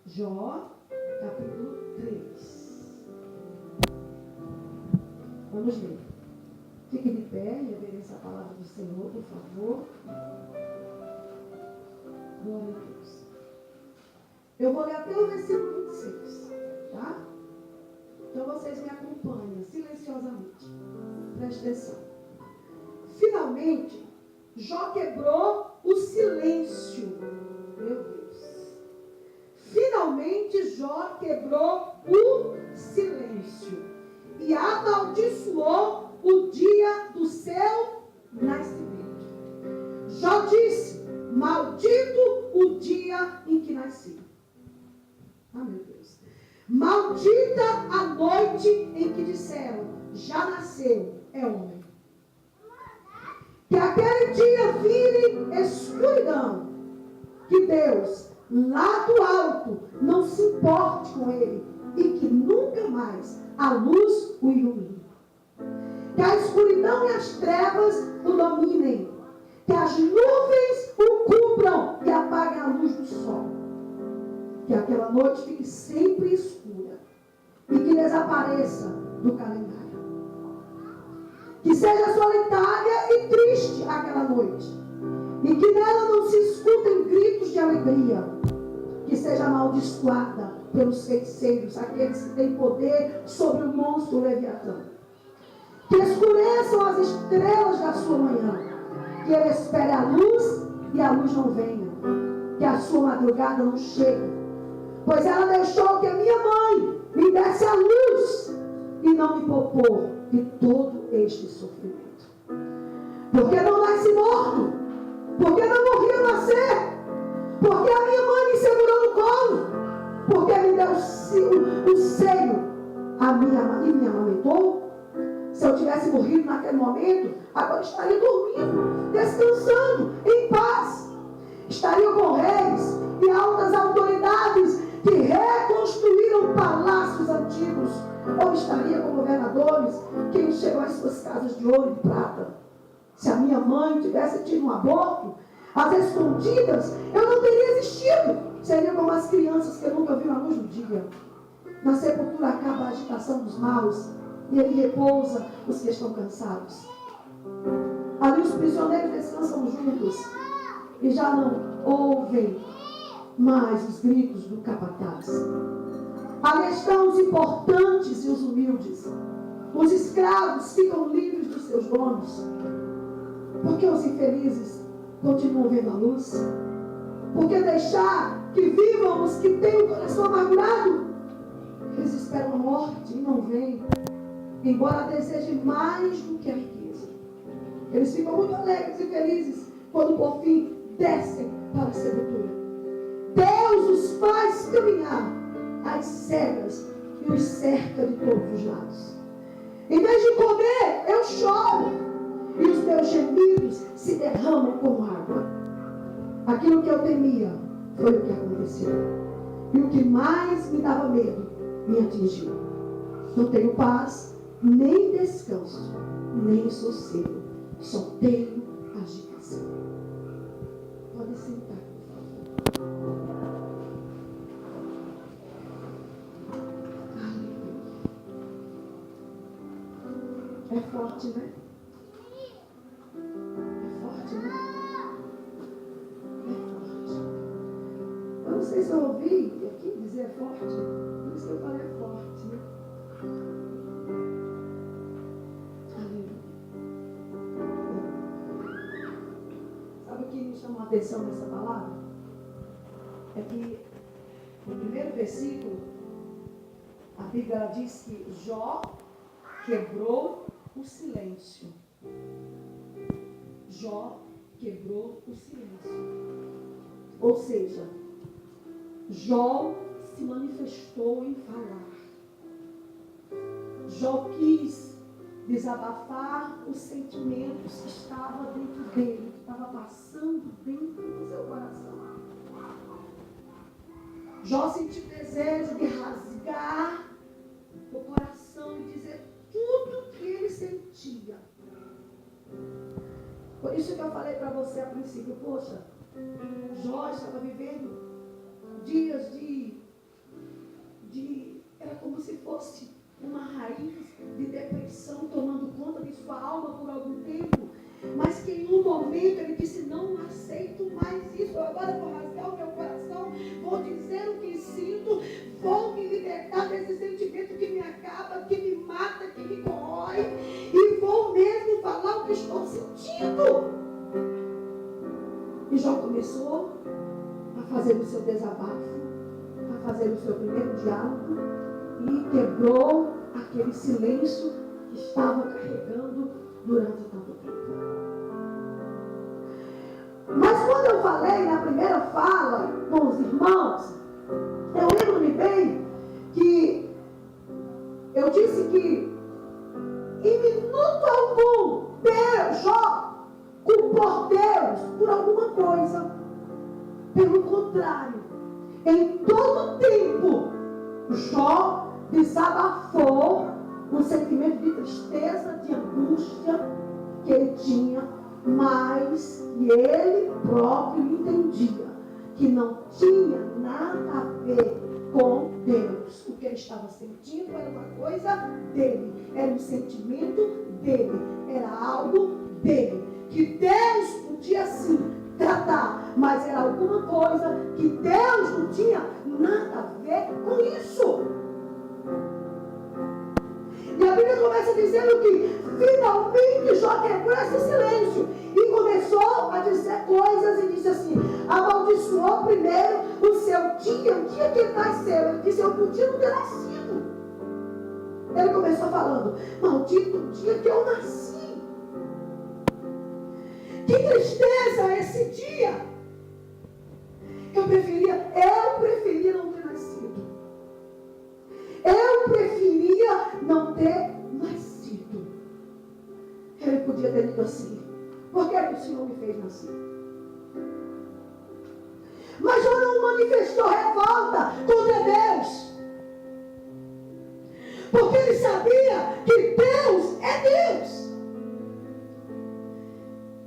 Jó, capítulo 3. Vamos ler. Fique de pé e obedeça a palavra do Senhor, por favor. Glória a Deus. Eu vou ler até o versículo 26, tá? Então vocês me acompanham silenciosamente. Preste atenção. Finalmente, Jó quebrou o silêncio. Meu Deus. Finalmente, Jó quebrou o silêncio e amaldiçoou o dia do seu nascimento. Jó disse: maldito o dia em que nasci. Ah, meu Deus. Maldita a noite em que disseram: já nasceu, é homem. Que aquele dia vire escuridão. Que Deus, lá do alto, não se importe com ele e que nunca mais a luz o ilumine. Que a escuridão e as trevas o dominem. Que as nuvens o cubram e apaguem a luz do sol. Que aquela noite fique sempre escura e que desapareça do calendário. Que seja solitária e triste aquela noite e que nela não se escutem gritos de alegria. Que seja amaldiçoada pelos feiticeiros, aqueles que têm poder sobre o monstro Leviatã. Que escureçam as estrelas da sua manhã. Que ele espere a luz e a luz não venha. Que a sua madrugada não chegue. Pois ela deixou que a minha mãe me desse a luz e não me poupou de todo este sofrimento. Porque não nasci morto. Porque não morri ao nascer. Porque a minha mãe me segurou no colo. Porque me deu o seio e me amamentou. Se eu tivesse morrido naquele momento, agora estaria dormindo, descansando, em paz. Estaria com reis e altas autoridades que reconstruíram palácios antigos. Ou estaria com governadores que encheram as suas casas de ouro e prata. Se a minha mãe tivesse tido um aborto, às escondidas, eu não teria existido. Seria como as crianças que nunca viram a luz do dia. Na sepultura acaba a agitação dos maus e ele repousa os que estão cansados. Ali os prisioneiros descansam juntos e já não ouvem mais os gritos do capataz. Ali estão os importantes e os humildes. Os escravos ficam livres dos seus donos. Porque os infelizes continuam vendo a luz? Porque deixar que vivam os que têm o coração amargurado? Eles esperam a morte e não vêm, embora desejem mais do que a riqueza. Eles ficam muito alegres e felizes quando por fim descem para a sepultura. Deus os faz caminhar às cegas e os cerca de todos os lados. Em vez de comer, eu choro. E os meus gemidos se derramam como água. Aquilo que eu temia foi o que aconteceu. E o que mais me dava medo me atingiu. Não tenho paz, nem descanso, nem sossego. Só tenho agitação. Pode sentar, por favor. É forte, né? Eu não sei se eu ouvi aqui dizer forte, por isso que eu falei forte, né? Aleluia. Sabe o que me chamou a atenção nessa palavra? É que no primeiro versículo, a Bíblia diz que Jó quebrou o silêncio. Jó quebrou o silêncio. Ou seja, Jó se manifestou em falar. Jó quis desabafar os sentimentos que estavam dentro dele, que estava passando dentro do seu coração. Jó sentiu desejo de rasgar o coração e dizer tudo que ele sentia. Por isso que eu falei para você a princípio, poxa, Jó estava vivendo dias era como se fosse uma raiz de depressão tomando conta de sua alma por algum tempo, mas que em um momento ele disse, não aceito mais isso, agora vou rasgar o meu coração, vou dizer o que sinto, vou me libertar desse sentimento que me acaba, que me mata, que me corrói, e vou mesmo falar o que estou sentindo. E Jó começou a fazer o seu desabafo, a fazer o seu primeiro diálogo, e quebrou aquele silêncio que estava carregando durante tanto tempo. Mas quando eu falei na primeira fala com os irmãos, eu lembro-me bem que eu disse que em minuto algum Jó culpou Deus por alguma coisa. Pelo contrário, em todo tempo Jó desabafou um sentimento de tristeza, de angústia que ele tinha, mas que ele próprio entendia que não tinha nada a ver com Deus. O que ele estava sentindo era uma coisa dele, era um sentimento dele, era algo dele, que Deus podia sim tratar, mas era alguma coisa que Deus não tinha nada a ver com isso. E a Bíblia começa dizendo que finalmente Jó quebrou esse silêncio e começou a dizer coisas e disse assim, amaldiçoou primeiro o seu dia, o dia que ele nasceu. Ele disse, eu podia não ter nascido. Ele começou falando, maldito o dia que eu nasci. Que tristeza esse dia. Eu preferia não ter nascido. Eu preferia não ter nascido. Ele podia ter dito assim, por que o Senhor me fez nascer? Mas Jó não manifestou revolta contra Deus. Porque ele sabia que Deus é Deus.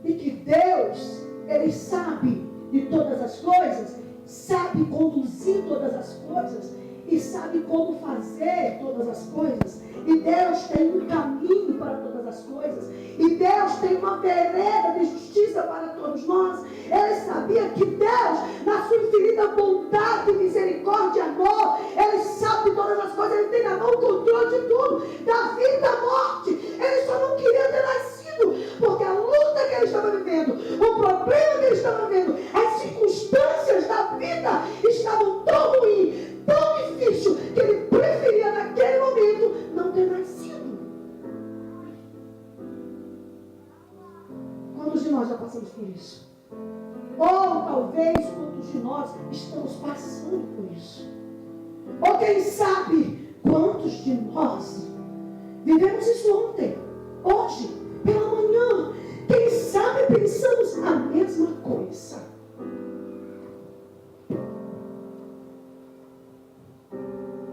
E que Deus, ele sabe de todas as coisas, sabe conduzir todas as coisas e sabe como fazer todas as coisas. E Deus tem um caminho para todas as coisas. E Deus tem uma vereda de justiça para todos nós. Ele sabia que Deus, na sua infinita bondade, misericórdia e amor, Ele sabe de todas as coisas. Ele tem na mão o controle de tudo, da vida e da morte. Ele só não queria ter nascido, porque a luta que ele estava vivendo, o problema que ele estava vivendo, as circunstâncias da vida estavam tão ruins, tão difícil, que ele preferia naquele momento não ter nascido. Quantos de nós já passamos por isso? Ou talvez quantos de nós estamos passando por isso? Ou quem sabe quantos de nós vivemos isso ontem, hoje, pela manhã? Quem sabe pensamos a mesma coisa?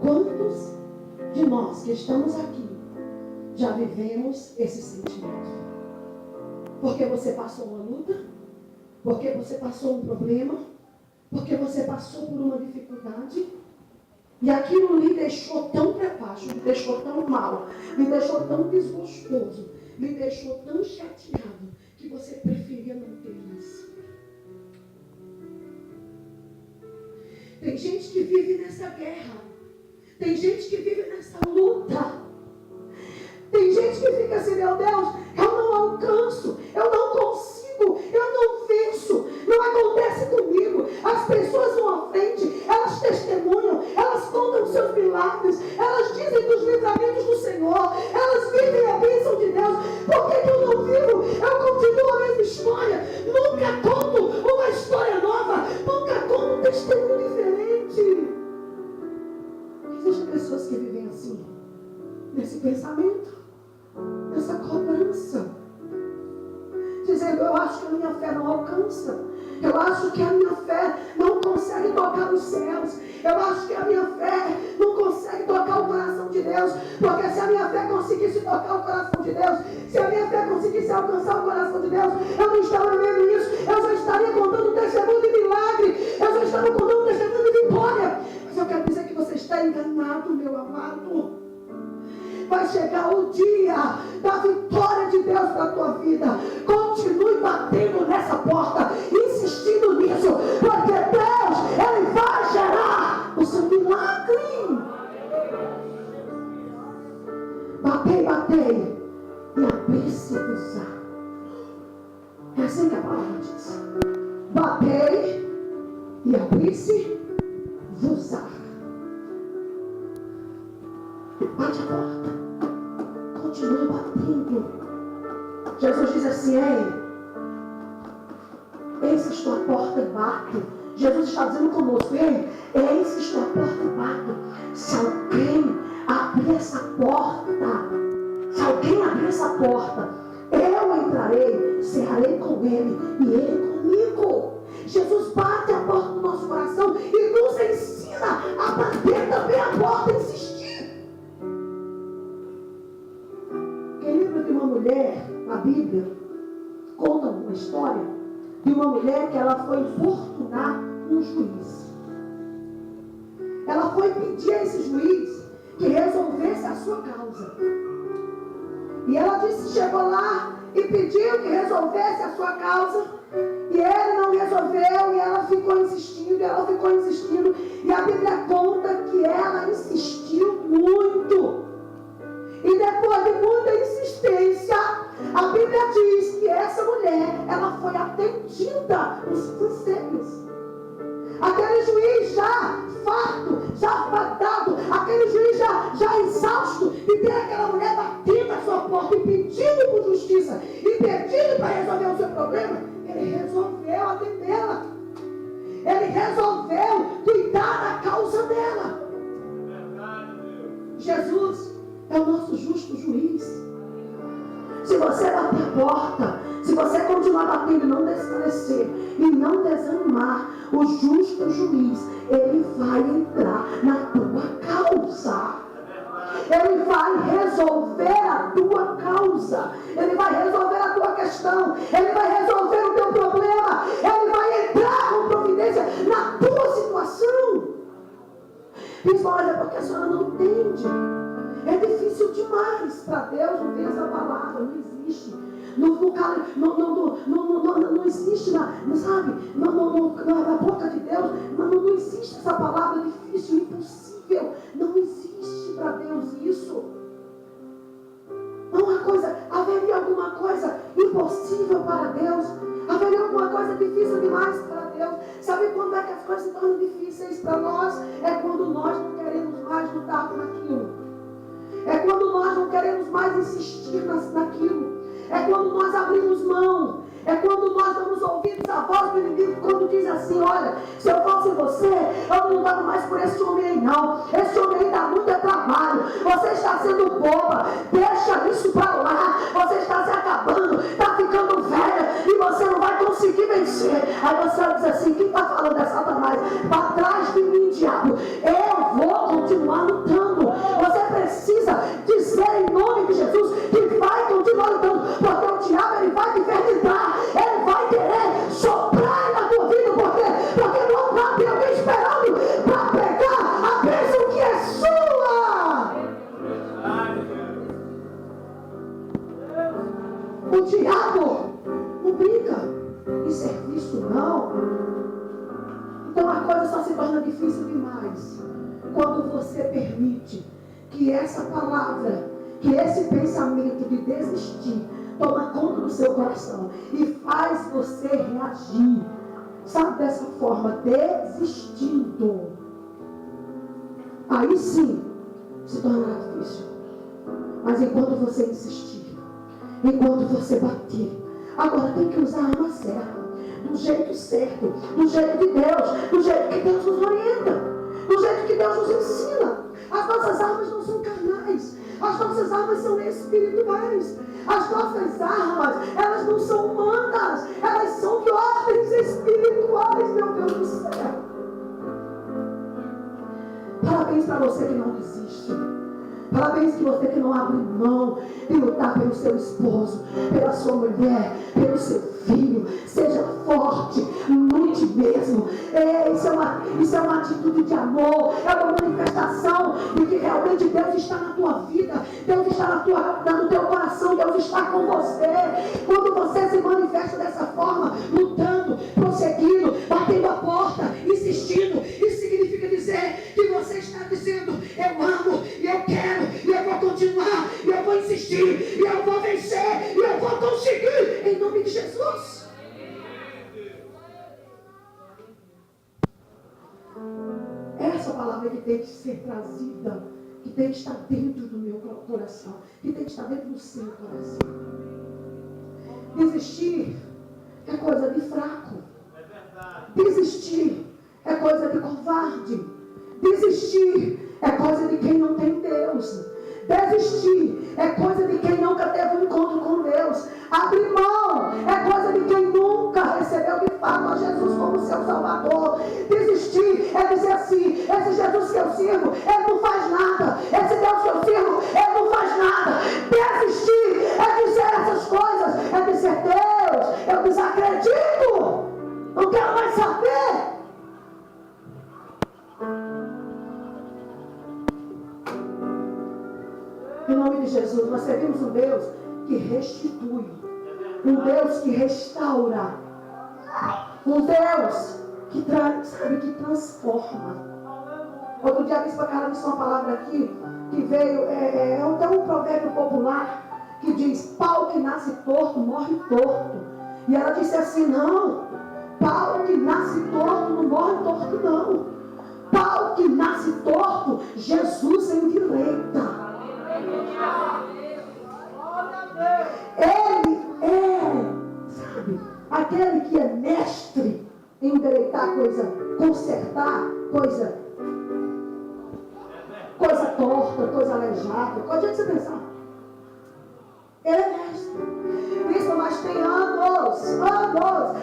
Quantos de nós que estamos aqui já vivemos esse sentimento? Porque você passou uma luta, porque você passou um problema, porque você passou por uma dificuldade, e aquilo lhe deixou tão para baixo, lhe deixou tão mal, lhe deixou tão desgostoso, lhe deixou tão chateado, que você preferia não ter nascido. Tem gente que vive nessa guerra, tem gente que vive nessa luta. Tem gente que fica assim, meu Deus, eu não alcanço, eu não consigo, eu não venço, não acontece comigo. As pessoas vão à frente, elas testemunham, elas contam os seus milagres, elas dizem dos livramentos do Senhor, elas vivem a bênção de Deus. Por que eu não vivo? Eu continuo a mesma história, nunca conto uma história nova, nunca conto um testemunho diferente. tocar nos céus. Eu acho que a minha fé não consegue tocar o coração de Deus, porque se a minha fé conseguisse tocar o coração de Deus, se a minha fé conseguisse alcançar o coração de Deus, eu não estava vivendo isso, eu já estaria contando um testemunho de milagre, eu já estava contando um testemunho de vitória. Mas eu quero dizer que você está enganado, meu amado. Vai chegar o dia da vitória de Deus para a tua vida. Continue batendo nessa porta, insistindo nisso, porque Deus, Ele vai gerar o seu milagre. Batei, batei, e abri-se-vos-á. É assim que a palavra diz. Batei, e abri-se-vos-á. Bate a porta. Continue batendo. Jesus diz assim: eis que estou à porta e bato. Jesus está dizendo conosco: eis que estou à porta e bato. Se alguém abrir essa porta, eu entrarei, cearei com ele e ele comigo. Jesus bate a porta do nosso coração e nos ensina a bater também a porta e insistir. Lembra de uma mulher, na Bíblia, conta uma história de uma mulher que ela foi importunar um juiz. Ela foi pedir a esse juiz que resolvesse a sua causa. E ela disse, chegou lá e pediu que resolvesse a sua causa. E ele não resolveu, e ela ficou insistindo, e a Bíblia conta que ela insistiu muito. E depois de muita insistência, a Bíblia diz que essa mulher, ela foi atendida nos conselhos. Aquele juiz já farto, já fadado, aquele juiz já exausto, e tem aquela mulher batendo a sua porta e pedindo por justiça, e pedindo para resolver o seu problema. Ele resolveu atendê-la. Ele resolveu cuidar da causa dela. Jesus é o nosso justo juiz. Se você bater a porta, se você continuar batendo e não desfalecer e não desanimar, o justo juiz, ele vai entrar na tua causa. Ele vai resolver a tua causa. Ele vai resolver a tua questão. Ele vai resolver o teu problema. Ele vai entrar com providência na tua situação. Diz, olha, porque a senhora não entende. É difícil demais para Deus, não tem essa palavra, não existe. Não existe na boca de Deus, não existe essa palavra difícil, impossível. Não existe para Deus isso. Não há coisa, haveria alguma coisa impossível para Deus? Haveria alguma coisa difícil demais para Deus? Sabe quando é que as coisas se tornam difíceis para nós? É quando nós não queremos mais lutar por aquilo. É quando nós não queremos mais insistir naquilo. É quando nós abrimos mão. É quando nós damos ouvidos à voz do inimigo, quando diz assim, olha, se eu fosse você, eu não lutava mais por esse homem aí não. Esse homem aí dá muito trabalho. Você está sendo boba. Deixa isso para lá. Você está se acabando. Está ficando velha. E você não vai conseguir vencer. Aí você diz assim, quem está falando é Satanás? Para trás de mim, diabo. Eu vou continuar lutando. Você precisa dizer em nome de Jesus que vai continuar lutando. Porque o diabo, ele vai te infernizar. Ele vai querer soprar na tua vida. Por quê? Porque não vai ter alguém esperando para pegar a bênção que é sua. O diabo não brinca em serviço, não. Então a coisa só se torna difícil demais quando você permite que essa palavra, que esse pensamento de desistir toma conta do seu coração e faz você reagir, sabe, dessa forma, desistindo. Aí sim se tornará difícil. Mas enquanto você insistir, enquanto você bater, agora tem que usar a arma certa, do jeito certo, do jeito de Deus, do jeito que Deus nos orienta, do jeito que Deus nos ensina. As nossas armas não são carnais, as nossas armas são espirituais. As nossas armas, elas não são humanas, elas são de ordens espirituais, meu Deus do céu. Parabéns para você que não desiste. Parabéns que você que não abre mão de lutar pelo seu esposo, pela sua mulher, pelo seu filho. Seja forte, lute mesmo. Isso é uma atitude de amor, é uma manifestação de que realmente Deus está na tua vida, Deus está no teu coração, Deus está com você. Quando você se manifesta dessa forma, lutando, prosseguindo, batendo a porta, insistindo, isso significa dizer que você está dizendo: eu amo, e eu quero, e eu vou continuar, e eu vou insistir, e eu vou vencer, e eu vou conseguir, em nome de Jesus. Essa palavra que tem que ser trazida, que tem que estar dentro do meu coração, que tem que estar dentro do seu coração. Desistir é coisa de fraco. Desistir é coisa de covarde. Desistir é coisa de quem não tem Deus. Desistir é coisa de quem nunca teve um encontro com Deus. Abrir mão é coisa de quem nunca recebeu de fato a Jesus como seu Salvador. Desistir é dizer assim: esse Jesus que eu sirvo, ele não faz nada. Esse Deus que eu sirvo, ele não faz nada. Desistir é dizer essas coisas, é dizer: Deus, eu desacredito, não quero mais saber. Em nome de Jesus, nós servimos um Deus que restitui, um Deus que restaura, um Deus que transforma. Outro dia disse para a cara, disse uma palavra aqui, que veio, até um provérbio popular, que diz: pau que nasce torto, morre torto. E ela disse assim: não, pau que nasce torto, não morre torto não. Pau que nasce torto, Jesus endireita. Ele sabe, aquele que é mestre em endireitar coisa, consertar coisa torta, coisa aleijada. Pode você pensar. Ele é mestre. Isso, mas tem anos.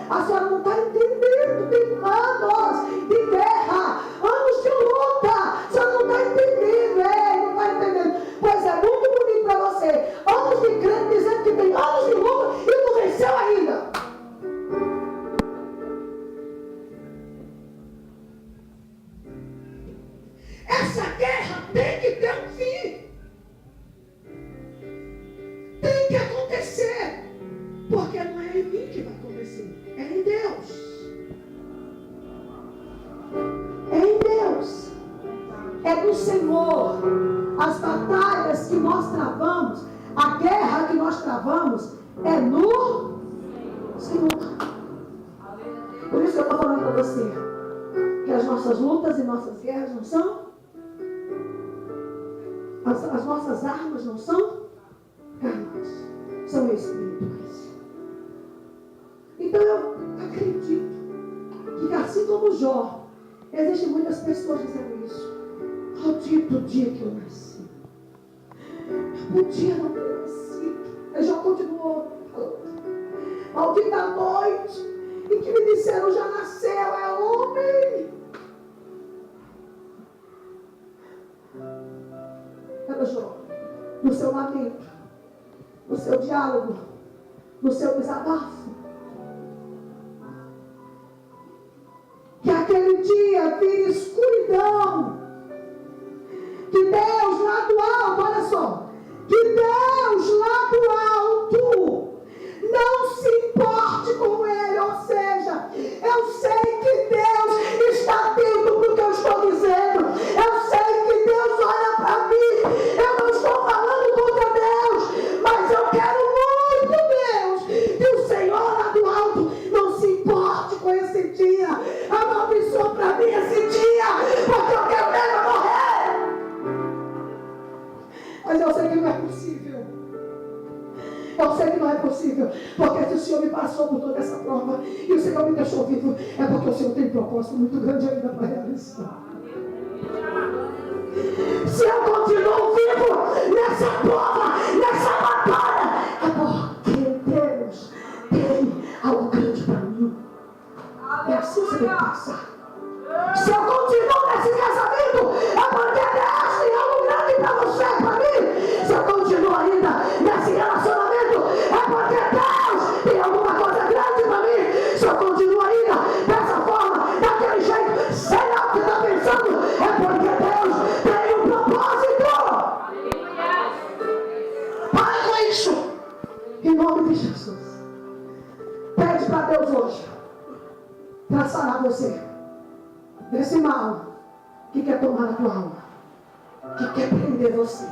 A senhora não está entendendo. Tem anos de guerra, anos de luta. A senhora não está entendendo. Não está entendendo. Pois é muito bonito para você. Anos de crente dizendo que tem anos de luta e não venceu ainda. Essa guerra tem que ter um fim. Tem que acontecer. Porque não é em mim que vai acontecer. É em Deus. É em Deus. É do Senhor. As batalhas que nós travamos, a guerra que nós travamos, é no Senhor. Por isso que eu estou falando para você, que as nossas lutas e nossas guerras não são, as nossas armas não são carnais, são espirituais. Então eu acredito que, assim como Jó, existem muitas pessoas dizendo isso. Maldito o dia que eu nasci. Eu podia não ter nascido. Aí Jó continuou falando. Maldita a noite em que me disseram: já nasceu, é homem. Era Jó, no seu lamento, no seu diálogo, no seu desabafo. Que aquele dia vira escuridão. Que Deus lá do alto, olha só, que Deus lá do alto não se importe com ele. Ou seja, eu sei que Deus está atento para o que eu estou dizendo. Eu sei que Deus olha para mim. Eu não estou falando contra Deus, mas eu quero muito, Deus, que o Senhor lá do alto não se importe com esse dia. Amaldiçoa para mim esse dia, porque eu quero ver eu morrer. Mas eu sei que não é possível. Eu sei que não é possível. Porque se o Senhor me passou por toda essa prova e o Senhor me deixou vivo, é porque o Senhor tem um propósito muito grande ainda para realizar. Se eu continuo vivo nessa prova, nessa batalha, é porque Deus tem algo grande para mim. É assim que você tem que pensar. Se eu continuo nesse casamento, é porque para sarar você desse mal que quer tomar a tua alma, que quer prender você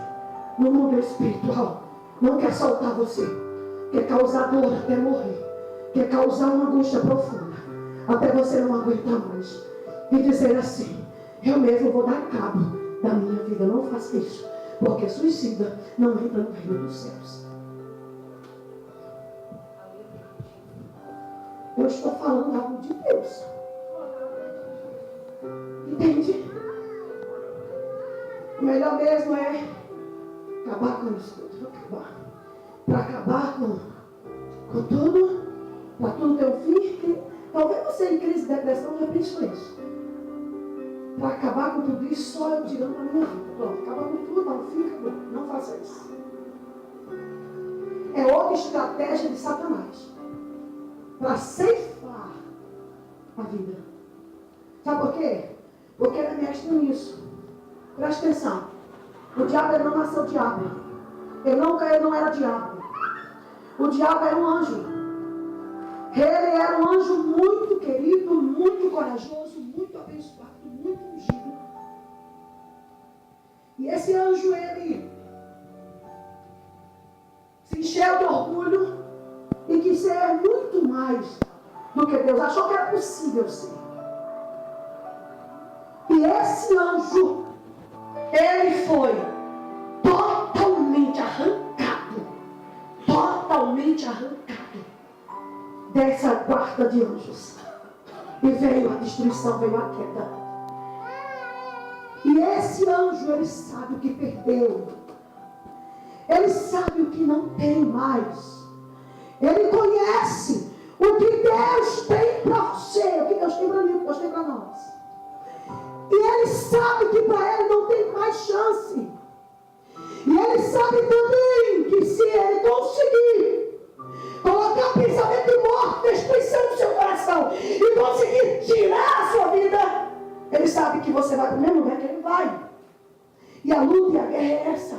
no mundo espiritual, não quer soltar você, quer causar dor até morrer, quer causar uma angústia profunda, até você não aguentar mais e dizer assim: eu mesmo vou dar cabo da minha vida. Não faça isso, porque suicida não entra no reino dos céus. Eu estou falando algo de Deus. Entende? O melhor mesmo é acabar com isso tudo. Para acabar com tudo, para tudo ter um fim. Talvez você em crise de depressão já pensou isso. Para acabar com tudo isso, só eu tirando a minha vida. Pronto, acaba com tudo, dá um fim, acabou. Não faça isso. É outra estratégia de Satanás para ceifar a vida. Sabe por quê? Porque ele é mestre nisso. Presta atenção. O diabo, ele não nasceu diabo. Ele não era diabo. O diabo era um anjo. Ele era um anjo muito querido, muito corajoso, muito abençoado, muito ungido. E esse anjo, ele se encheu de orgulho e quis ser muito mais do que Deus. Achou que era possível ser. E esse anjo, ele foi totalmente arrancado dessa guarda de anjos. E veio a destruição, veio a queda. E esse anjo, ele sabe o que perdeu. Ele sabe o que não tem mais. Ele conhece o que Deus tem para você, o que Deus tem para mim, o que Deus tem para nós. E ele sabe que para ele não tem mais chance. E ele sabe também que se ele conseguir colocar pensamento de morte, destruição no seu coração e conseguir tirar a sua vida, ele sabe que você vai para o mesmo lugar que ele vai. E a luta e a guerra é essa.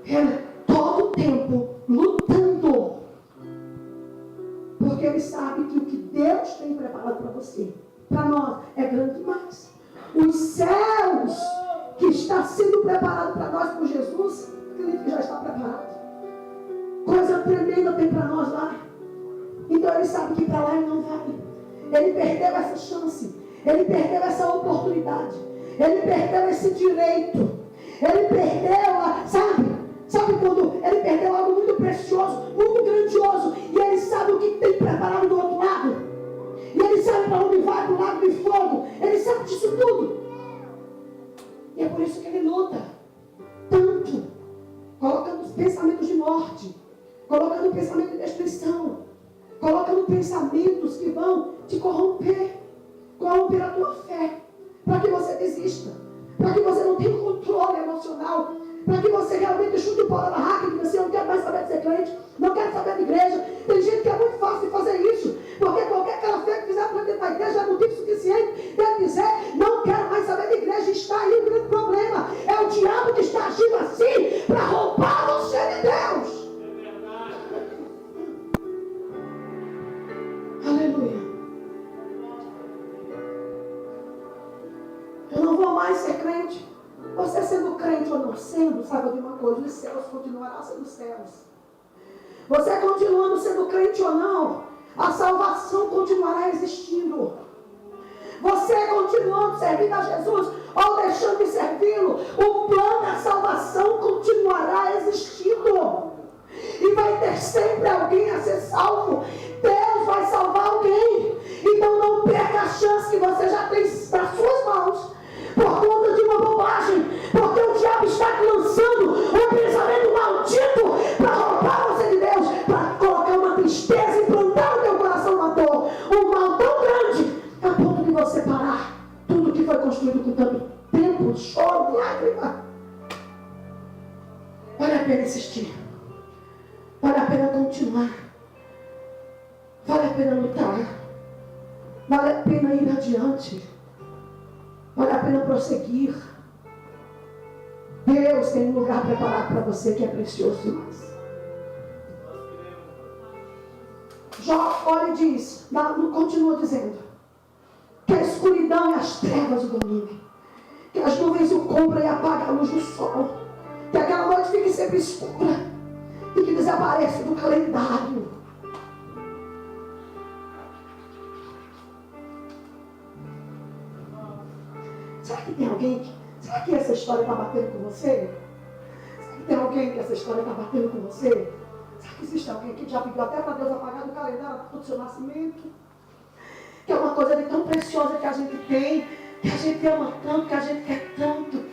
Ele todo o tempo lutando, porque ele sabe que o que Deus tem preparado para você, para nós, é grande demais. Os céus que está sendo preparado para nós por Jesus, acredito que já está preparado. Coisa tremenda tem para nós lá. Então ele sabe que para lá ele não vai. Ele perdeu essa chance. Ele perdeu essa oportunidade. Ele perdeu esse direito. Ele perdeu, sabe quando ele perdeu algo muito precioso, muito grandioso, e ele sabe o que tem preparado do outro lado. E ele sabe para onde vai, do lado de fogo. Ele sabe disso tudo. E é por isso que ele luta tanto, colocando pensamentos de morte, colocando pensamento de destruição, colocando pensamentos que vão te corromper a tua fé, para que você desista, para que você não tenha controle emocional, para que você realmente chute o pau da barraca e diga assim: eu não quero mais saber de ser crente, não quero saber de igreja. Tem gente que é muito fácil de fazer isso, porque qualquer cara feio que fizer para dentro da igreja é motivo suficiente de dizer: não quero mais saber de igreja. Está aí o grande problema. É o diabo que está agindo assim para roubar você de Deus. Aleluia. Eu não vou mais ser crente. Você sendo crente ou não sendo, sabe de uma coisa: os céus continuarão sendo céus. Você continuando sendo crente ou não, a salvação continuará existindo. Você continuando servindo a Jesus ou deixando de servi-lo, o plano da salvação continuará existindo. E vai ter sempre alguém a ser salvo. Deus vai salvar alguém. Então não perca a chance que você já tem nas suas mãos por conta de uma bobagem, porque o diabo está lançando um pensamento maldito para roubar você de Deus, para colocar uma tristeza, implantar no teu coração uma dor, um mal tão grande, a ponto de você parar tudo que foi construído com tanto tempo, choro, lágrima. Vale a pena insistir, vale a pena continuar, vale a pena lutar, vale a pena ir adiante, vale a pena prosseguir. Deus tem um lugar preparado para você que é precioso demais. Jó olha e diz, continua dizendo, que a escuridão e as trevas o dominem, que as nuvens o cobrem e apagam a luz do sol, que aquela noite fique sempre escura e que desapareça do calendário. Será que tem alguém? Será que essa história está batendo com você? Será que tem alguém que essa história está batendo com você? Será que existe alguém que já pediu até para Deus apagar do calendário do seu nascimento? Que é uma coisa de tão preciosa que a gente tem, que a gente ama tanto, que a gente quer tanto.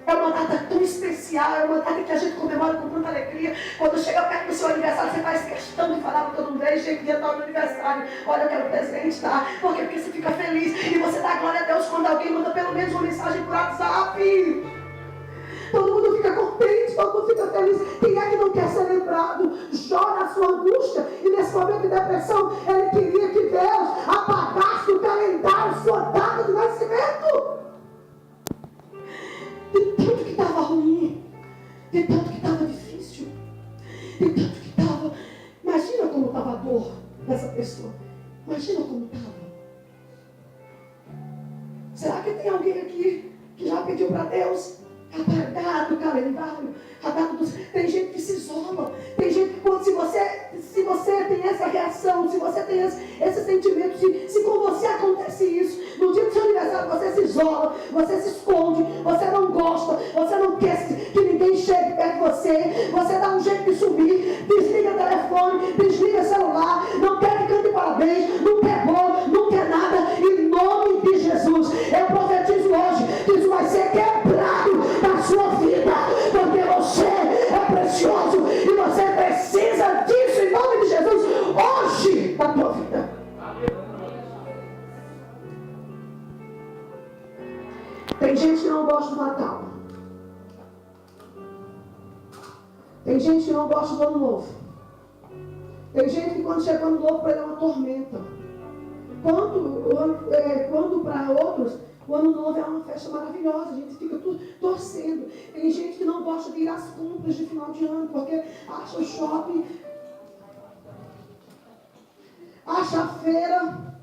É uma data tão especial, é uma data que a gente comemora com tanta alegria. Quando chega perto do seu aniversário, você faz questão de falar para todo mundo, ei, gente, dia tal do aniversário, olha, eu quero presente, tá? Por quê? Porque você fica feliz e você dá glória a Deus quando alguém manda pelo menos uma mensagem por WhatsApp. Todo mundo fica contente, todo mundo fica feliz. Quem é que não quer ser lembrado? Jó, na sua angústia e nesse momento de depressão, ele queria que Deus apagasse do calendário sua data de nascimento. De tanto que estava ruim, de tanto que estava difícil, de tanto que estava. Imagina como estava a dor dessa pessoa. Imagina como estava. Será que tem alguém aqui que já pediu para Deus apagar do calendário? Tem gente que se isola. Tem gente que, se você tem essa reação, se você tem esse sentimento, se com você acontece isso, no dia do seu aniversário você se isola, você se esconde, você não gosta, você não quer que ninguém chegue perto de você, você dá um jeito de sumir, desliga o telefone, desliga o celular, não quer que cante parabéns, não quer bolo, não quer nada. Em nome de Jesus, eu profetizo hoje que isso vai ser quebrado na sua vida, porque você é precioso e você precisa disso em nome de Jesus hoje na tua vida. Tem gente que não gosta do Natal, tem gente que não gosta do Ano Novo, tem gente que quando chega o Ano Novo para ele é uma tormenta, quando para outros o Ano Novo é uma festa maravilhosa, a gente fica torcendo. Tem gente que não gosta de ir às compras de final de ano, porque acha o shopping, acha a feira,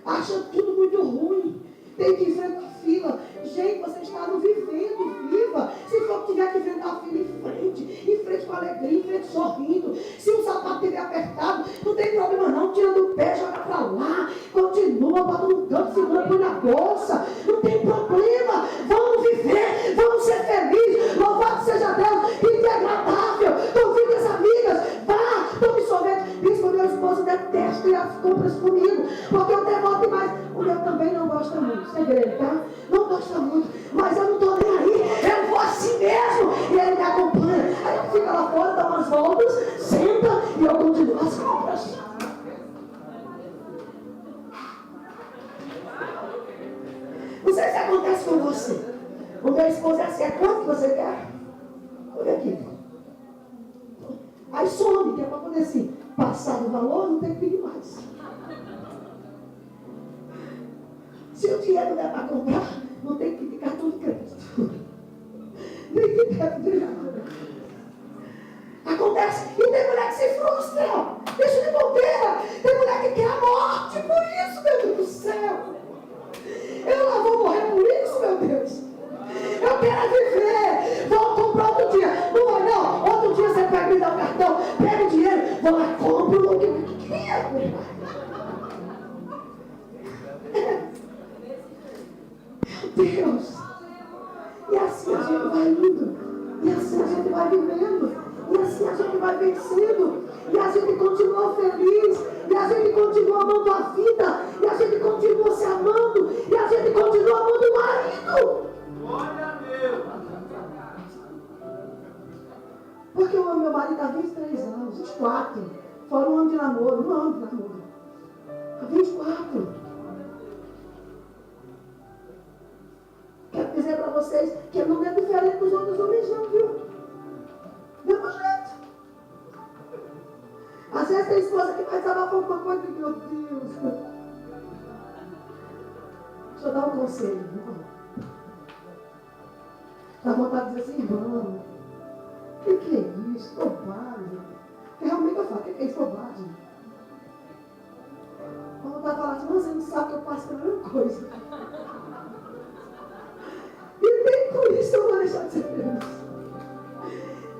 acha tudo muito ruim, tem que enfrentar a fila. Gente, você está no vivendo, viva. Se for tiver que enfrentar a fila, enfrente com alegria, enfrente sorrindo. Se o sapato estiver apertado, não tem problema não, tira do pé, joga para lá, continua, bota no canto, segura, põe na bolsa, não tem problema. Vamos viver, vamos ser felizes. Louvado seja Deus, que é agradável. Convide as amigas, vá, tome sorvete. Isso, meu esposo detesta ir às compras comigo, porque eu demoto demais. O meu também não gosta muito, segredo, tá? Não gosta muito, mas eu não estou nem aí, eu vou assim mesmo, e ele me acompanha. Aí ele fica lá fora, dá umas voltas, senta e eu continuo as compras. Não sei se acontece com você. O meu esposo é assim, é quanto que você quer? Olha aqui. Aí some, que é para poder assim, passar do valor, não tem que pedir mais. Se o dinheiro der para comprar, não tem que pedir cartão de crédito. Nem que deve de nada. Acontece. E tem mulher que se frustra. Deixa de bobeira. Tem mulher que quer a morte por isso, meu Deus do céu. Eu lá vou morrer por isso, meu Deus. Eu quero viver. Vou comprar outro dia. Não vai não. Outro dia você vai me dar o cartão. Pega o dinheiro. Vou lá, compro o que eu queria. Deus. E assim a gente vai indo. E assim a gente vai vivendo. E assim a gente vai vencendo. E a gente continua feliz. E a gente continua amando a vida. E a gente continua se amando. E a gente continua amando o marido. Glória a Deus. Porque eu amo meu marido há 23 anos, 24. Fora um ano de namoro, um ano de namoro. Há 24. Quero dizer para vocês que ele não é diferente dos outros homens, não, viu? Mesmo jeito. Às vezes tem esposa que vai desabafar alguma coisa e meu Deus. Deixa eu dar um conselho, irmão. Dá vontade de dizer assim, irmão, o que é isso? Bobagem. Realmente eu falo, que é isso, bobagem? Quando vai falar assim, você não sabe que eu passo pela mesma coisa. E nem por isso eu vou deixar de ser feliz.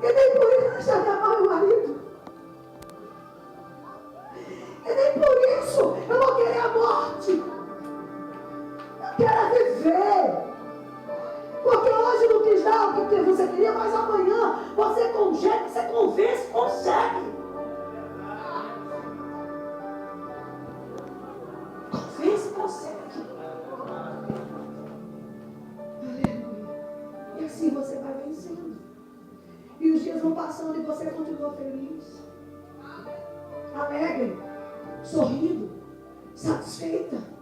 E nem por isso eu vou deixar de amar meu marido. E nem por isso eu vou querer a morte. Eu quero viver. Porque hoje não quis dar o que você queria, mas amanhã você com jeito, você convence, consegue. Convence, consegue. Aleluia. E assim você vai vencendo. E os dias vão passando e você continua feliz, alegre, sorrindo, satisfeita.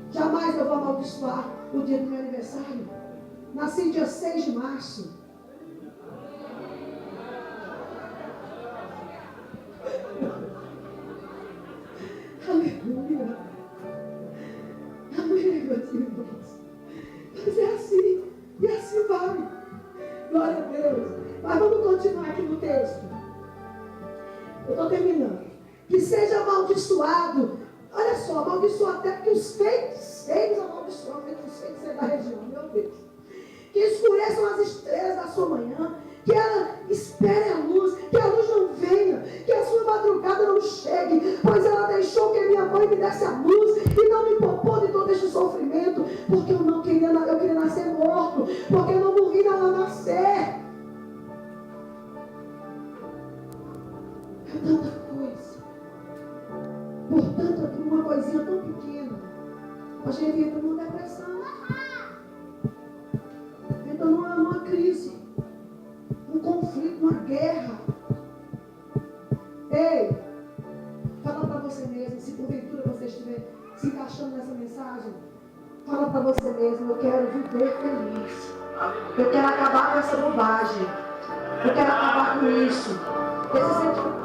Jamais eu vou amaldiçoar o dia do meu aniversário. Nasci dia 6 de março. Aleluia. Amém, meus irmãos. Mas é assim. E assim vai. Glória a Deus. Mas vamos continuar aqui no texto. Eu estou terminando. Que seja amaldiçoado. Olha só, amaldiçoa até que os feitos amaldiçoam, os feitos da região, meu Deus. Que escureçam as estrelas da sua manhã, que ela espere a luz, que a luz não venha, que a sua madrugada não chegue, pois ela deixou que minha mãe me desse a luz e não me poupou de todo este sofrimento, porque eu queria nascer morto, porque eu não morri na nascer. É tanta coisa. Portanto, uma coisinha tão pequena, a gente entra numa depressão, entra numa crise, um conflito, uma guerra. Ei, fala para você mesmo, se porventura você estiver se encaixando nessa mensagem, fala para você mesmo, eu quero viver feliz, eu quero acabar com essa bobagem, eu quero acabar com isso, esse sentimento.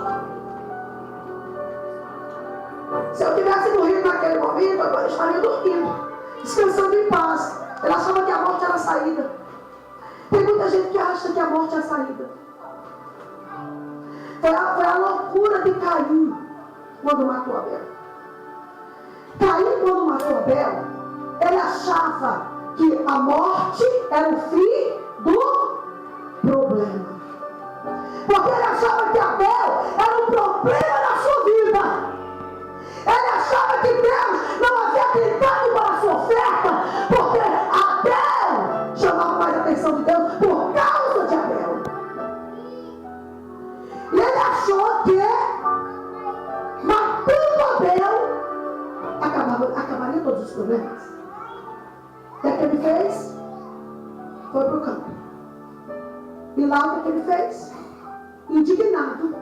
Se eu tivesse morrido naquele momento, agora eu estaria dormindo, descansando em paz. Ela achava que a morte era a saída. Tem muita gente que acha que a morte é a saída. Foi a loucura de Caim quando matou Abel. Caim, quando matou Abel, ele achava que a morte era o fim do problema. Porque ele achava que Abel era um problema na sua vida. Ele achava que Deus não havia gritado para a sua oferta, porque Abel chamava mais a atenção de Deus por causa de Abel. E ele achou que matando Abel acabaria todos os problemas. O que ele fez? Foi para o campo. E lá o que ele fez? Indignado,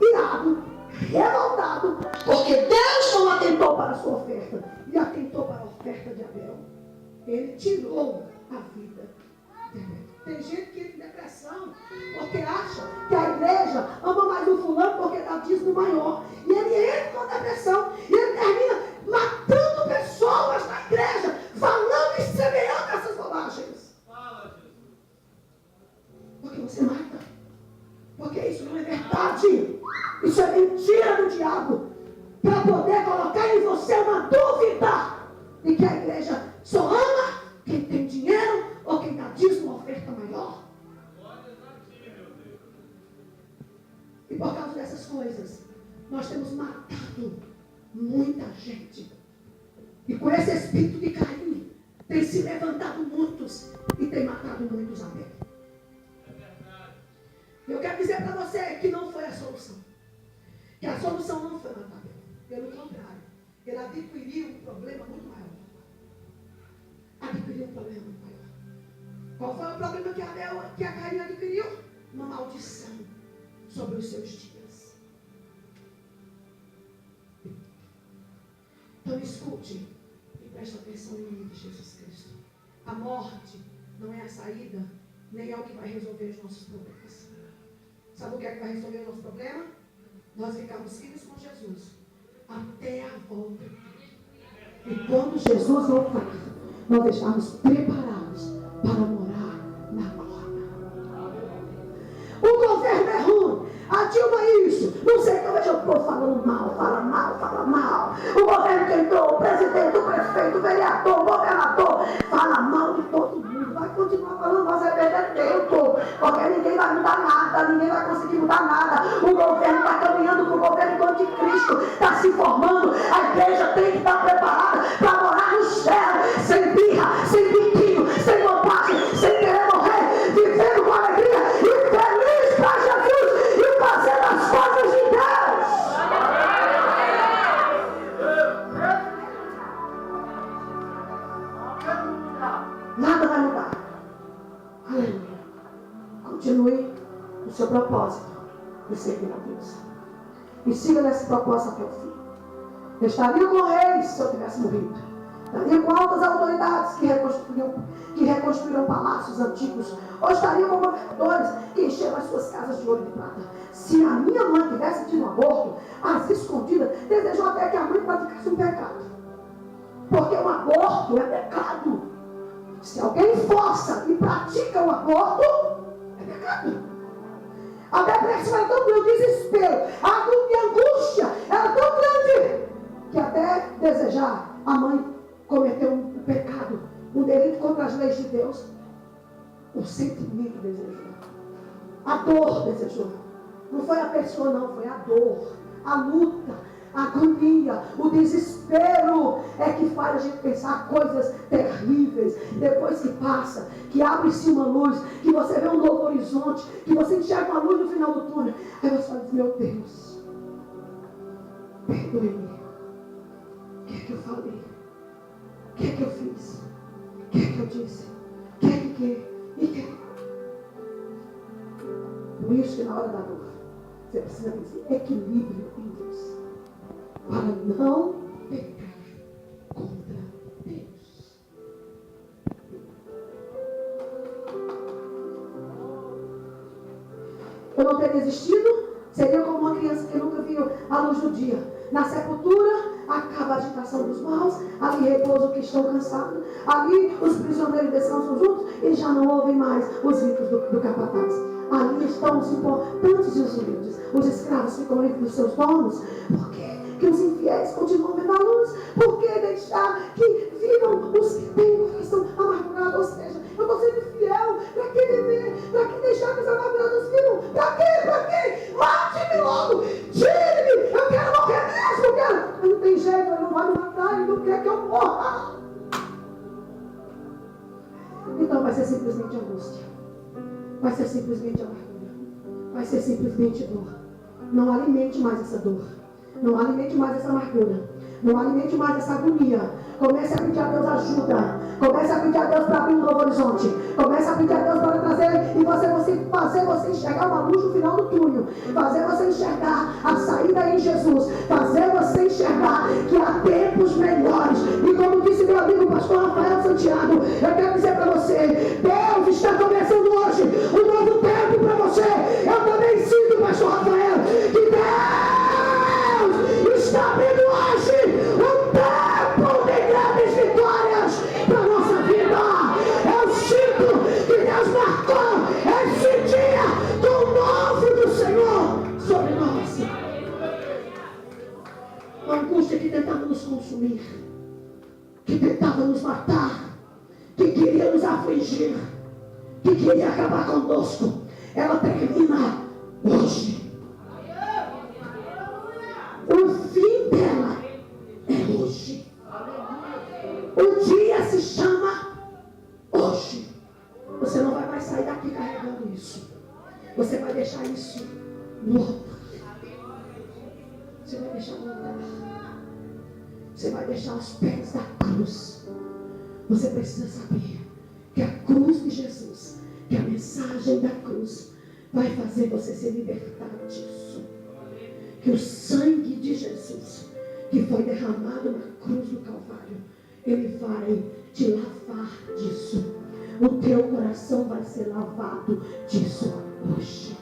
irado, revoltado, porque Deus não atentou para a sua oferta e atentou para a oferta de Abel. Ele tirou a vida de Abel. Tem gente que entra em depressão porque acha que a igreja ama mais o fulano porque dá dízimo maior, e ele entra na depressão e ele termina matando pessoas na igreja, falando e semeando essas bobagens. Porque você mata, porque isso não é verdade. Isso é mentira do diabo, para poder colocar em você uma dúvida de que a igreja só ama quem tem dinheiro ou quem dá dízimo, uma oferta maior. E por causa dessas coisas, nós temos matado muita gente. E com esse espírito de Caim, tem se levantado muitos e tem matado muitos Abel. Eu quero dizer para você que não foi a solução. Que a solução não foi matar Abel. Pelo contrário, ele adquiriu um problema muito maior. Adquiriu um problema muito maior. Qual foi o problema que a Caim adquiriu? Uma maldição sobre os seus dias. Então escute e preste atenção em nome de Jesus Cristo. A morte não é a saída, nem é o que vai resolver os nossos problemas. Sabe o que é que vai resolver o nosso problema? Nós ficarmos firmes com Jesus até a volta. E quando Jesus voltar, nós deixarmos preparados para morar na glória. O governo é ruim, fala mal. O governo que entrou, o presidente, o prefeito, o vereador, o governador, fala mal de todo mundo. Vai continuar falando, nós é perder tempo, porque ninguém vai mudar nada, ninguém vai conseguir mudar nada. O governo está caminhando para o governo do anticristo, está se formando. A igreja tem que estar preparada para morar no céu, sem birra, sem biquinho, sem bobagem, sem querer morrer, vivendo com alegria e feliz para Jesus e fazendo as coisas de Deus. Nada vai mudar. Aleluia. Continue o seu propósito de servir a Deus. E siga nesse propósito até o fim. Eu estaria com reis se eu tivesse morrido. Estaria com altas autoridades que reconstruíram palácios antigos. Ou estaria com governadores que encheram as suas casas de ouro e de prata. Se a minha mãe tivesse tido um aborto, às escondidas, desejou até que a mãe praticasse um pecado. Porque o aborto é pecado. Se alguém força e pratica o aborto, é pecado. A depressão era tão grande, o desespero, a angústia era tão grande, que até desejar, a mãe cometeu um pecado, um delito contra as leis de Deus. O sentimento desejou, a dor desejou. Não foi a pessoa não, foi a dor, a luta, a agonia, o desespero é que faz a gente pensar coisas terríveis. Depois que passa, que abre-se uma luz, que você vê um novo horizonte, que você enxerga uma luz no final do túnel, aí você fala, meu Deus, perdoe-me. O que é que eu falei? O que é que eu fiz? O que é que eu disse? O que é que Por isso que na hora da dor, você precisa dizer equilíbrio em Deus, para não pecar contra Deus. Eu não teria existido, seria como uma criança que nunca viu a luz do dia. Na sepultura, acaba a agitação dos maus, ali repousa os que estão cansados, ali os prisioneiros descansam juntos e já não ouvem mais os gritos do capataz. Ali estão os importantes e os humildes. Os escravos ficam livres dos seus donos. Por quê? Que os infiéis continuam vendo a luz. Por que deixar que vivam os que têm o coração amargurado? Ou seja, eu estou sendo fiel. Para que viver? Para que deixar que os amargurados vivam? Para quê? Para quê? Mate-me logo! Tire-me! Eu quero morrer mesmo! Eu quero! Mas não tem jeito, ele não vai me matar, ele não quer que eu morra. Então vai ser simplesmente angústia. Vai ser simplesmente amargura. Vai ser simplesmente dor. Não alimente mais essa dor. Não alimente mais essa amargura. Não alimente mais essa agonia. Comece a pedir a Deus ajuda. Comece a pedir a Deus para abrir um novo horizonte. Comece a pedir a Deus para trazer e fazer você enxergar uma luz no final do túnel. Fazer você enxergar a saída em Jesus. Fazer você enxergar que há tempos melhores. E como disse meu amigo pastor Rafael Santiago, eu quero dizer para você, Deus está começando hoje um novo tempo para você. Eu também sinto, pastor Rafael, que Deus está abrindo hoje um tempo de grandes vitórias para a nossa vida. Eu sinto que Deus marcou esse dia do novo do Senhor sobre nós. Uma angústia que tentava nos consumir, que tentava nos matar, que queria nos afligir, que queria acabar conosco, ela termina hoje. O fim dela é hoje. O dia se chama hoje. Você não vai mais sair daqui carregando isso. Você vai deixar isso no altar. Você vai deixar no altar. Você vai deixar os pés da cruz. Você precisa saber que a cruz de Jesus, que a mensagem da cruz vai fazer você se libertar disso. Que o sangue de Jesus, que foi derramado na cruz do Calvário, ele vai te lavar disso. O teu coração vai ser lavado disso hoje.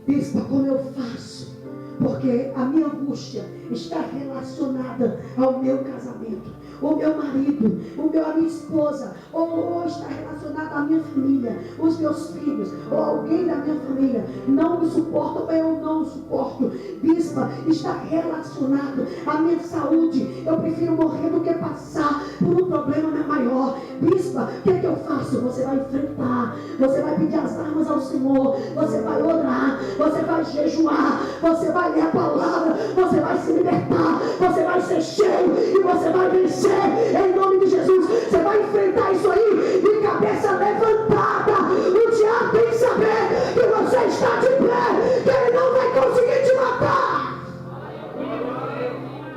Bispa, como eu faço? Porque a minha angústia está relacionada ao meu casamento, o meu marido, a minha esposa, ou está relacionada à minha família, os meus filhos, ou alguém da minha família não me suporta, ou eu não suporto. Bispa, está relacionado à minha saúde. Eu prefiro morrer do que passar por um problema maior. Bispa, o que é que eu faço? Você vai enfrentar, você vai pedir as armas ao Senhor, você vai orar, você vai jejuar, você vai ler a palavra, você vai se libertar, você vai ser cheio e você vai vencer em nome de Jesus. Você vai enfrentar isso aí de cabeça levantada. O diabo tem que saber que você está de pé, que ele não vai conseguir te matar,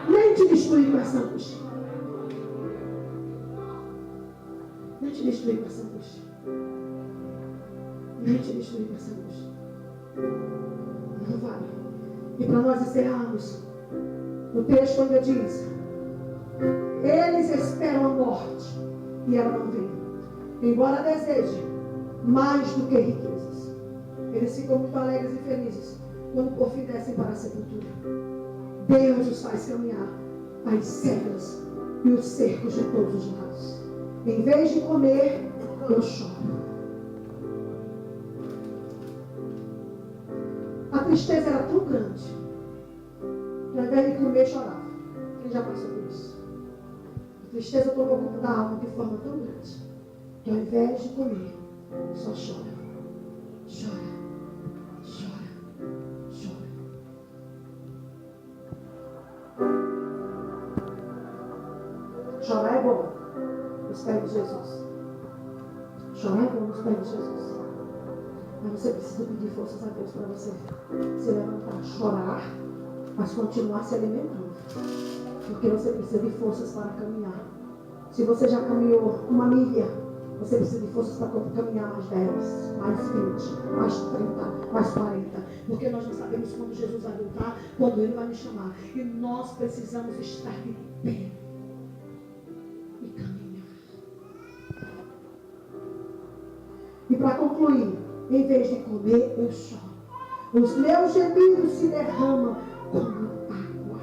nem te destruir com essa angústia. Nem te destruir com essa angústia. Nem te destruir com essa angústia. Não vale. E para nós encerrarmos, o texto ainda diz: eles esperam a morte e ela não vem, embora desejem mais do que riquezas. Eles ficam muito alegres e felizes quando por fim descem para a sepultura. Deus os faz caminhar as cegas e os cercos de todos os lados. Em vez de comer, eu choro. A tristeza era tão grande que ao invés de comer, chorava. Quem já passou por isso? A tristeza tomou conta da alma de forma tão grande que ao invés de comer, só chora. Chora. Chora. Chora. Chorar é bom nos pés de Jesus. Chorar é bom nos pés de Jesus. Mas você precisa pedir forças a Deus para você se levantar, chorar, mas continuar se alimentando. Porque você precisa de forças para caminhar. Se você já caminhou 1 milha, você precisa de forças para caminhar mais 10, mais 20, mais 30, mais 40. Porque nós não sabemos quando Jesus vai voltar, quando Ele vai nos chamar. E nós precisamos estar de pé e caminhar. E para concluir, em vez de comer, eu choro. Os meus gemidos se derramam como água.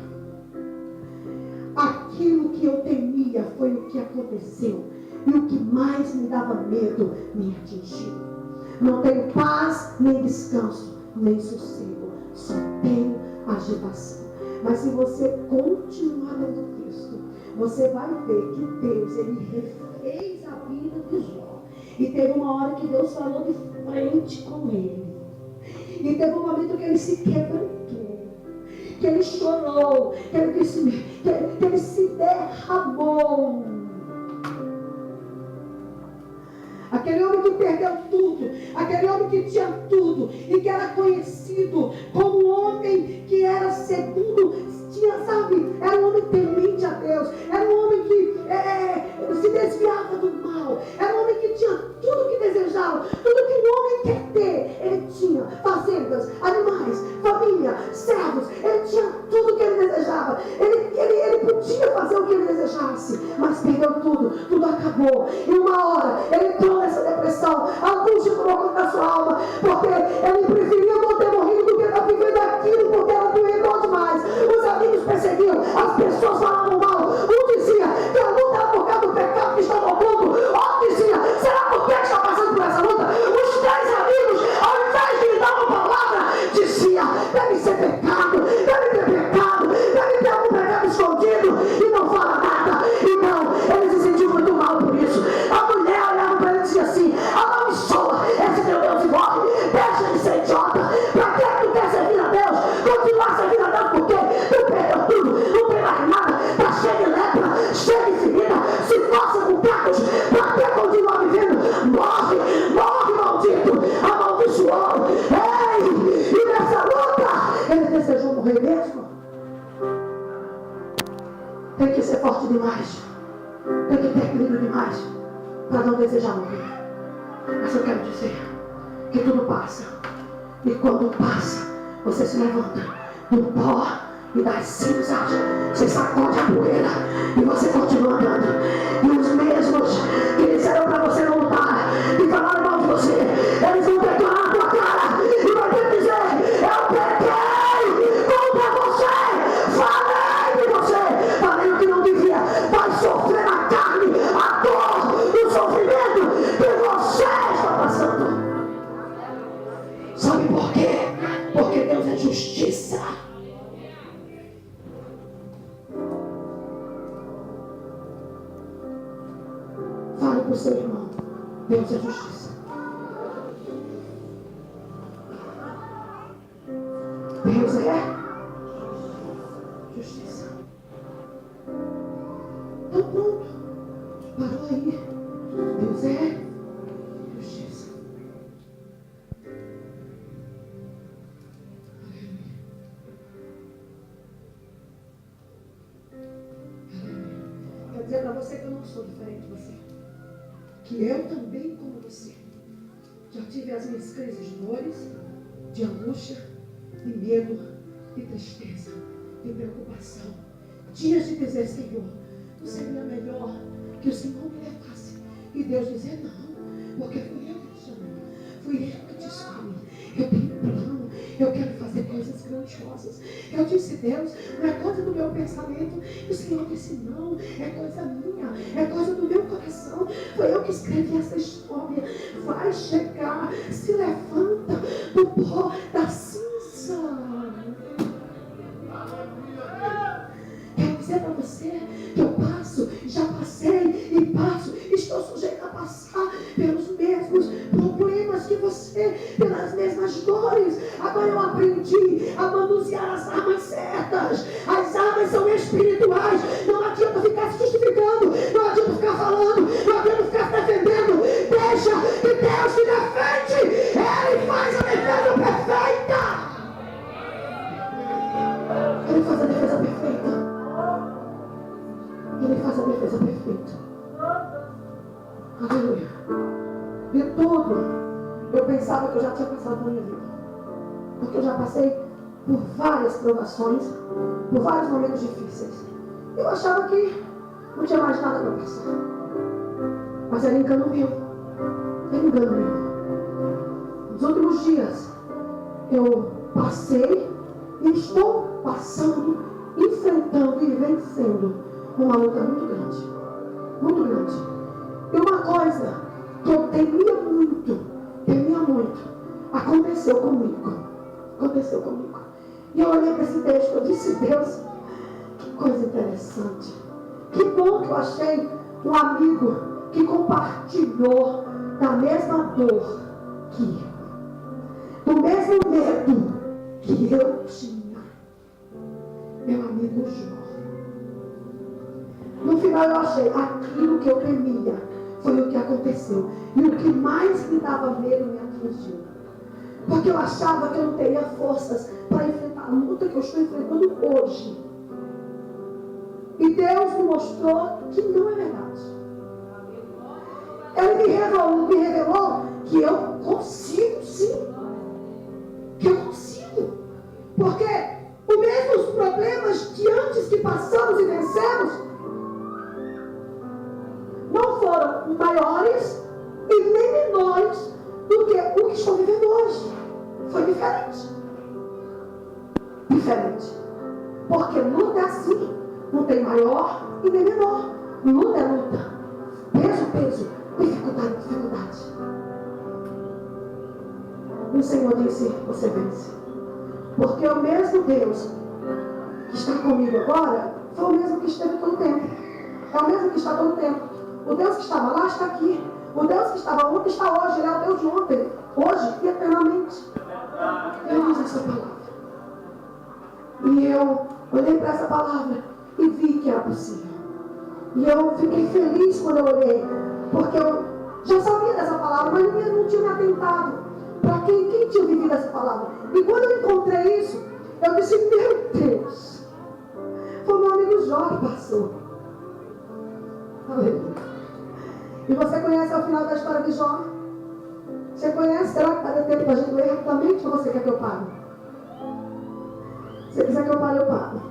Aquilo que eu temia foi o que aconteceu. E o que mais me dava medo me atingiu. Não tenho paz, nem descanso, nem sossego. Só tenho agitação. Mas se você continuar lendo o texto, você vai ver que Deus, Ele refez a vida de Jó. E teve uma hora que Deus falou de frente com ele. E teve um momento que ele se quebrantou, que ele chorou, que ele se derramou. Aquele homem que perdeu tudo, aquele homem que tinha tudo e que era conhecido como um homem que era segundo, era um homem temente a Deus, era um homem que se desviava do mal, era um homem que tinha tudo que desejava, tudo que um homem quer ter. Ele tinha fazendas, animais, família, servos, ele tinha tudo que ele desejava, ele podia fazer o que ele desejasse, mas perdeu tudo acabou. E uma hora ele entrou nessa depressão, a angústia tomou conta da sua alma, porque ele preferia não ter morrido do que estar vivendo aquilo, porque era doedor demais. Os amigos perseguiam, as pessoas falavam mal. Um dizia que a luta era por causa do pecado que estava oculto. Outro dizia, será por que está passando por essa luta? Os 3 amigos, ao invés de lhe dar uma palavra, dizia, deve ser pecado, deve ter pecado, deve ter algum pecado escondido, e não fala nada. Então, ele se sentiu muito mal por isso. A mulher olhava para ele e dizia assim, amaldiçoa esse teu Deus e morre, deixa de ser idiota. Para que tu quer servir a Deus? Continuar servindo a Deus porque tu perdeu tudo, não tem mais nada, está cheio de lepra, cheio de ferida, se força com cacos, para que continuar vivendo? Morre, maldito, amaldiçoado. Ei, e nessa luta, ele desejou morrer mesmo. Tem que ser forte demais, tem que ter equilíbrio demais, para não desejar morrer. Mas eu quero dizer que tudo passa, e quando passa, você se levanta do pó e das cinzas, você sacode a poeira e você continua andando. E os mesmos que disseram para você não lutar e falaram mal de você, eles vão declarar na tua cara e vai ter que dizer, eu pequei, para o seu irmão. Deus é justiça. Deus é justiça. Então pronto. Parou aí. Deus é justiça. Quero dizer para você que eu não sou diferente de você. Que eu também, como você, já tive as minhas crises de dores, de angústia, de medo, de tristeza, de preocupação. Dias de dizer, Senhor, não seria melhor que o Senhor me levasse. E Deus dizer, não, porque fui eu que te chamei, fui eu que te escolhi. Eu tenho um plano, eu quero fazer coisas grandiosas. Eu disse, Deus, não é coisa do meu pensamento. E o Senhor disse, não, é coisa minha, é coisa do meu coração. Foi eu que escrevi essa história. Vai chegar, se levanta do pó da cinza. Quero dizer para você que eu passo, já passei e passo, estou sujeito a passar pelos mesmos problemas que você, pelas mesmas dores. Agora eu aprendi a manusear as armas certas. As armas são espirituais. Não adianta ficar se justificando, não adianta ficar falando, não adianta ficar se defendendo. Deixa que Deus te defende. Ele faz a defesa perfeita. Ele faz a defesa perfeita. Ele faz a defesa perfeita. Aleluia. De tudo, eu pensava que eu já tinha passado na minha vida. Porque eu já passei por várias provações, por vários momentos difíceis. Eu achava que não tinha mais nada para passar. Mas era engano meu. Era engano meu. Nos últimos dias, eu passei e estou passando, enfrentando e vencendo uma luta muito grande. Muito grande. E uma coisa que eu temia muito, aconteceu comigo. Aconteceu comigo. E eu olhei para esse texto, eu disse, Deus, que coisa interessante. Que bom que eu achei um amigo que compartilhou da mesma dor que eu. Do mesmo medo que eu tinha. Meu amigo Jó. No final eu achei aquilo que eu temia foi o que aconteceu. E o que mais me dava medo me atingiu. Porque eu achava que eu não teria forças para enfrentar a luta que eu estou enfrentando hoje. E Deus me mostrou que não é verdade. Ele me revelou que eu consigo sim. Que eu consigo. Porque os mesmos problemas que antes que passamos e vencemos não foram maiores e nem menores do que o que estou vivendo hoje. Foi diferente. Diferente. Porque luta é assim. Não tem maior e nem menor. Luta é luta. Peso, peso. Dificuldade, dificuldade. E o Senhor disse, você vence. Porque o mesmo Deus que está comigo agora foi o mesmo que esteve todo o tempo. É o mesmo que está todo o tempo. O Deus que estava lá está aqui. O Deus que estava ontem está hoje. Ele é o Deus de ontem, hoje e eternamente. Ele diz essa palavra. E eu olhei para essa palavra e vi que era possível. E eu fiquei feliz quando eu olhei. Porque eu já sabia dessa palavra, mas eu não tinha me atentado para quem tinha vivido essa palavra. E quando eu encontrei isso, eu disse, meu Deus, foi meu amigo Jó que passou. Aleluia. E você conhece o final da história de Jó? Você conhece? Será que está tempo para a gente ler rapidamente ou você quer que eu pare? Se você quiser que eu pare, eu paro.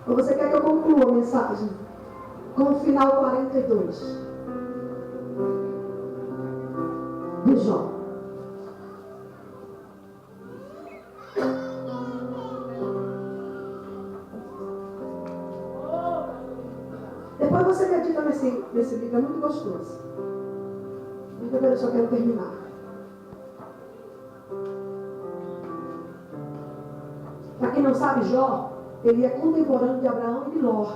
Ou você quer que eu conclua a mensagem com o final 42 de Jó? Depois você medita nesse livro, é muito gostoso. Mas agora eu só quero terminar. Para quem não sabe, Jó, ele é contemporâneo de Abraão e de Ló.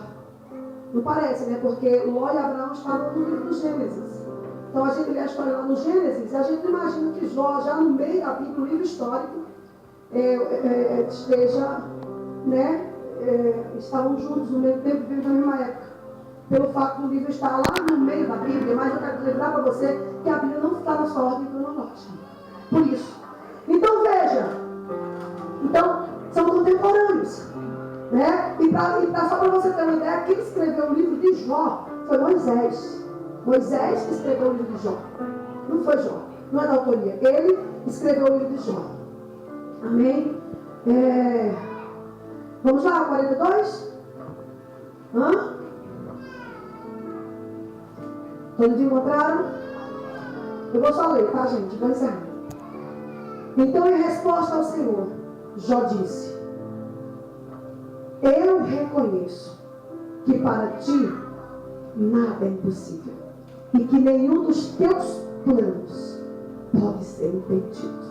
Não parece, né? Porque Ló e Abraão estavam no livro do Gênesis. Então a gente lê a história lá no Gênesis, e a gente imagina que Jó, já no meio da Bíblia, no livro histórico, esteja, né? Estavam juntos no mesmo tempo, vivendo na mesma época. Pelo fato do livro estar lá no meio da Bíblia, mas eu quero lembrar para você que a Bíblia não está na sua ordem cronológica. Por isso. Então veja. Então, são contemporâneos. Né? Só para você ter uma ideia, quem escreveu o livro de Jó foi Moisés. Moisés que escreveu o livro de Jó. Não foi Jó. Não é da autoria. Ele escreveu o livro de Jó. Amém? Vamos lá, 42? Hã? Todos encontraram? Eu vou só ler, tá, gente? Vou encerrar. Então, em resposta ao Senhor, Jó disse: eu reconheço que para ti nada é impossível e que nenhum dos teus planos pode ser impedido.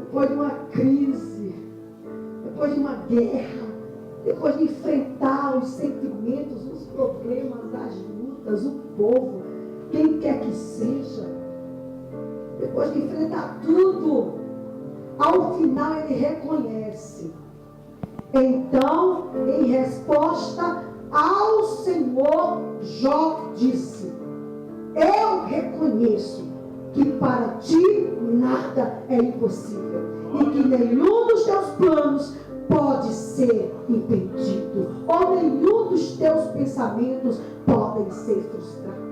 Depois de uma crise, depois de uma guerra, depois de enfrentar os sentimentos, os problemas, as lutas, o povo, quem quer que seja, depois de enfrentar tudo, ao final ele reconhece. Então, em resposta ao Senhor, Jó disse: eu reconheço que para ti nada é impossível e que nenhum dos teus planos pode ser impedido, ou nenhum dos teus pensamentos podem ser frustrados.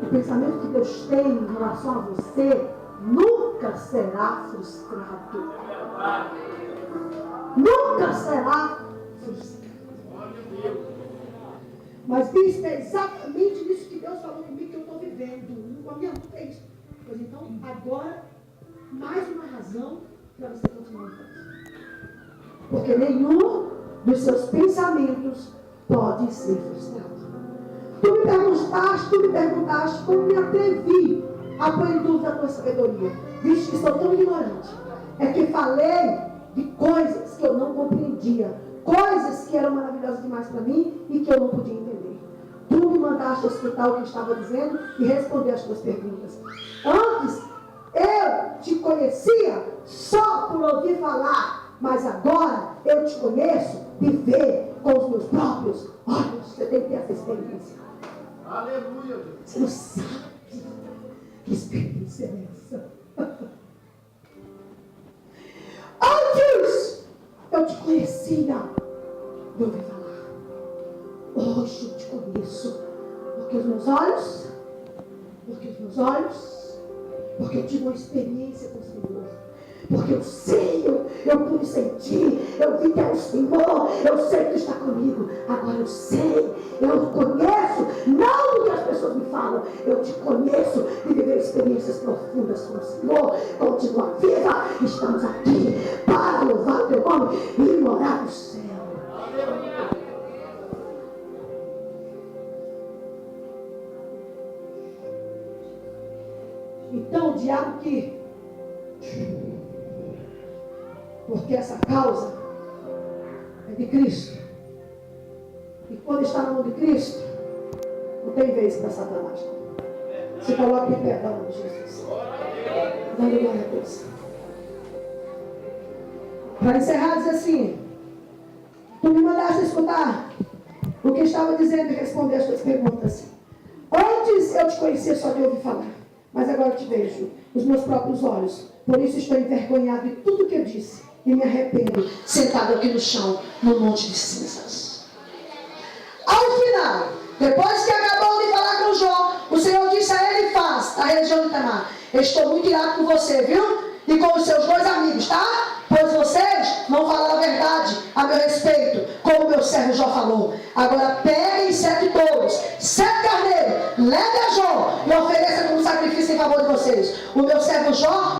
O pensamento que Deus tem em relação a você nunca será frustrado. Nunca será frustrado. Mas, bispo, é exatamente isso que Deus falou comigo que eu estou vivendo. Com a minha luta é isso. Pois então, agora, mais uma razão para você continuar em paz. Porque nenhum dos seus pensamentos pode ser frustrado. Tu me perguntaste como me atrevi a pôr em dúvida a tua sabedoria, visto que sou tão ignorante. É que falei de coisas que eu não compreendia, coisas que eram maravilhosas demais para mim e que eu não podia entender. Tu me mandaste escutar o que eu estava dizendo e responder as tuas perguntas. Antes, eu te conhecia só por ouvir falar, mas agora eu te conheço de ver com os meus próprios olhos. Você tem que ter essa experiência. Aleluia. Você não sabe que experiência é essa. Antes eu te conhecia de ouvir falar. Hoje eu te conheço porque os meus olhos, porque eu tive uma experiência com o Senhor. Porque eu sei, eu pude sentir, eu vi que é o Senhor, eu sei que está comigo. Agora eu sei, eu conheço, não do que as pessoas me falam, eu te conheço de viver experiências profundas com o Senhor. Continua viva, estamos aqui para louvar o teu nome e morar no céu. Então o diabo que... Porque essa causa é de Cristo. E quando está na mão de Cristo, não tem vez para Satanás. Se coloque em pé, nome de Jesus. Dando glória a Deus. Para encerrar, diz assim: tu me mandaste escutar o que estava dizendo e responder as tuas perguntas. Antes eu te conhecia só de ouvir falar, mas agora te vejo os meus próprios olhos. Por isso estou envergonhado de tudo que eu disse e me arrependo, sentado aqui no chão, no monte de cinzas. Ao final, depois que acabou de falar com Jó, o Senhor disse a ele: faz, da região de Tamar: estou muito irado com você, viu? E com os seus dois amigos, tá? Pois vocês não falaram a verdade a meu respeito, como o meu servo Jó falou. Agora peguem 7 touros, 7 carneiros, leve a Jó e ofereça como sacrifício em favor de vocês. O meu servo Jó